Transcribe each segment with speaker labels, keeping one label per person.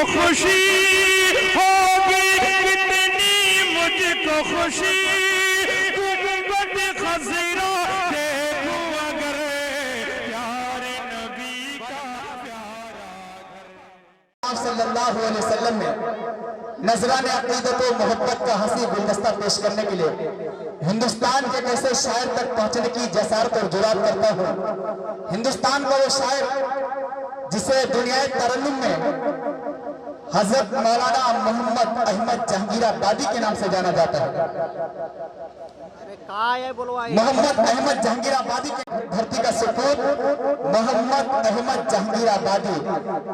Speaker 1: خوشی ہوگی کتنی مجھ کو خوشی گنبد خضرا دیکھوں اگر پیارے نبی کا پیارا
Speaker 2: آپ صلی اللہ علیہ وسلم میں نذران عقیدت و محبت کا حسین گلدستہ پیش کرنے کے لیے ہندوستان کے ایسے شاعر تک پہنچنے کی جسارت اور جرات کرتا ہوں۔ ہندوستان کا وہ شاعر جسے دنیا ترنم میں حضرت مولانا محمد احمد جہانگیر آبادی کے نام سے جانا جاتا ہے۔ محمد احمد جہانگیر آبادی کی دھرتی کا سپوت محمد احمد جہانگیر آبادی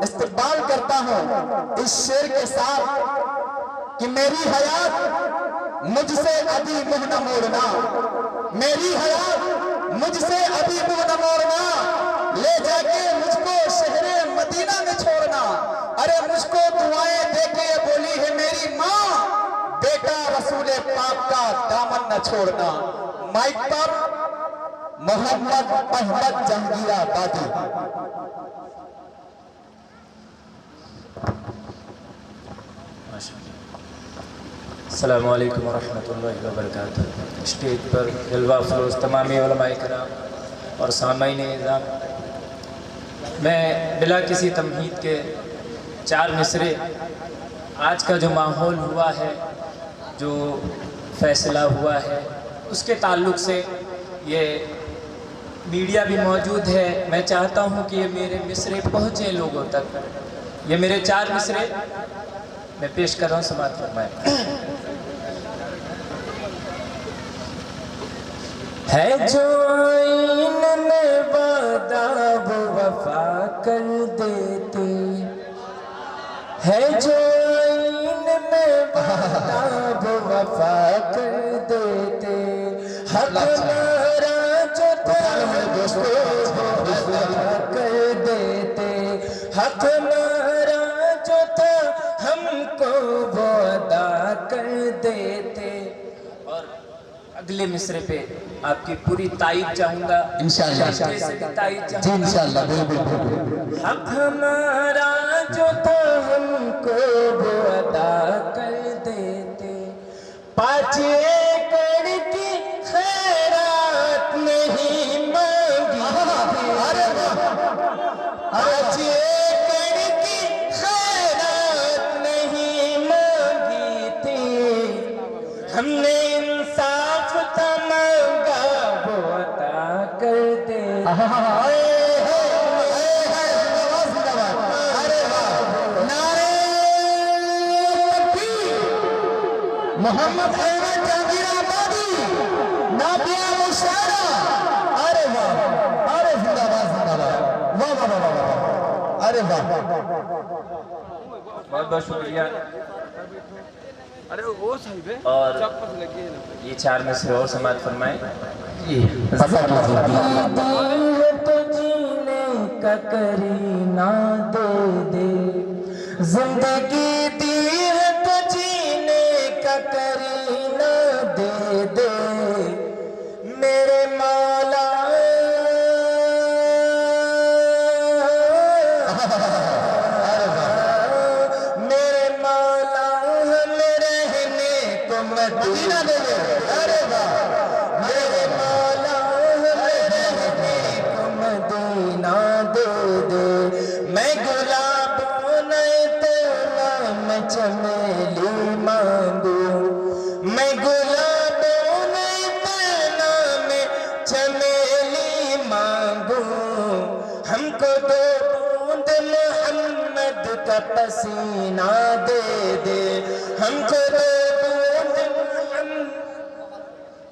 Speaker 2: استقبال کرتا ہوں اس شعر کے ساتھ کہ میری حیات مجھ سے ابھی منہ نہ موڑنا، میری حیات مجھ سے ابھی منہ نہ موڑنا، لے جا کے مجھ کو شہر مدینہ میں چھوڑنا۔ ارے مجھ کو دعائیں دے کے بولی ہے میری ماں، بیٹا رسول پاک کا دامن نہ چھوڑنا۔ مائک پر محمد احمد جہانگیر آبادی۔
Speaker 3: السلام علیکم ورحمۃ اللہ وبرکاتہ۔ اسٹیج پر جلوہ افروز تمامی علماء کرام اور سامعین اعظام، میں بلا کسی تمہید کے چار مصرے آج کا جو ماحول ہوا ہے، جو فیصلہ ہوا ہے، اس کے تعلق سے یہ میڈیا بھی موجود ہے، میں چاہتا ہوں کہ یہ میرے مصرے پہنچے لوگوں تک۔ یہ میرے چار مصرے میں پیش کر رہا ہوں، سماعت فرمائیں۔ ہے جو آئین میں وعدہ وہ وفا کر دیتے، ہے جو آئین میں وعدہ وہ وفا کر دیتے، حق ہمارا جو تھا وہ وفا کر دیتے، حق ہمارا جو تھا ہم کو وہ ادا کر دیتے۔ اور اگلے مصرے پہ آپ کی پوری تائید چاہوں گا،
Speaker 2: انشاءاللہ
Speaker 3: جی
Speaker 2: انشاءاللہ بالکل۔
Speaker 3: حق ہمارا جو تھا ہم کو وہ ادا کر دیتے، 5 ایکڑ کی خیرات نہیں مانگی، 5 ایکڑ کی خیرات نہیں مانگی تھی، ہم نے انصاف تھا مانگا وہ عطا کر دے۔
Speaker 2: محمد احمد جہانگیر آبادی نابیہ مشاعرہ، ارے واہ، ارے زندہ باد زندہ باد، واہ واہ واہ واہ، ارے واہ،
Speaker 3: بہت بہت شکریہ۔ اور یہ چار مصرے اور سماعت فرمائیں۔ تو جینے کا کرینہ دے دے، زندگی دی ہے تو جینے کا کرینہ دے دے، میرے مولا میرے مولا ہمیں رہنے کو مدینہ دے دے، ارے واہ، میرے مولا ہمیں رہنے کو مدینہ دے دے، میں گلابوں نے تیرا میں چمیلی مانگوں، میں گلابوں نے تیرا میں چمیلی مانگوں، ہم کو 2 بوند محمد کا پسینہ دے دے، ہم کو 2 بوند محمد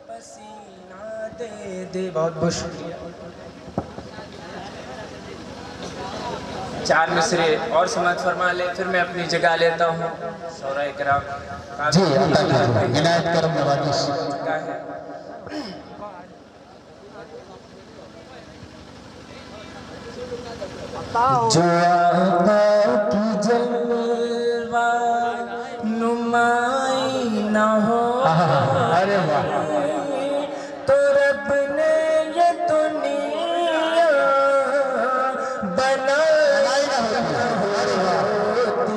Speaker 3: پسینہ دے دے۔ بہت بہت شکریہ۔ چار مصرے اور سماعت فرما لے، پھر میں اپنی جگہ لیتا ہوں۔ شعراء کرام
Speaker 2: جی عنایت کرم نوازش
Speaker 3: کا ہے۔ جو آقا کی جلوہ نمائی نہ ہو،
Speaker 2: ارے واہ،
Speaker 3: تو رب نے یہ دنیا بنائی نہ ہوتی،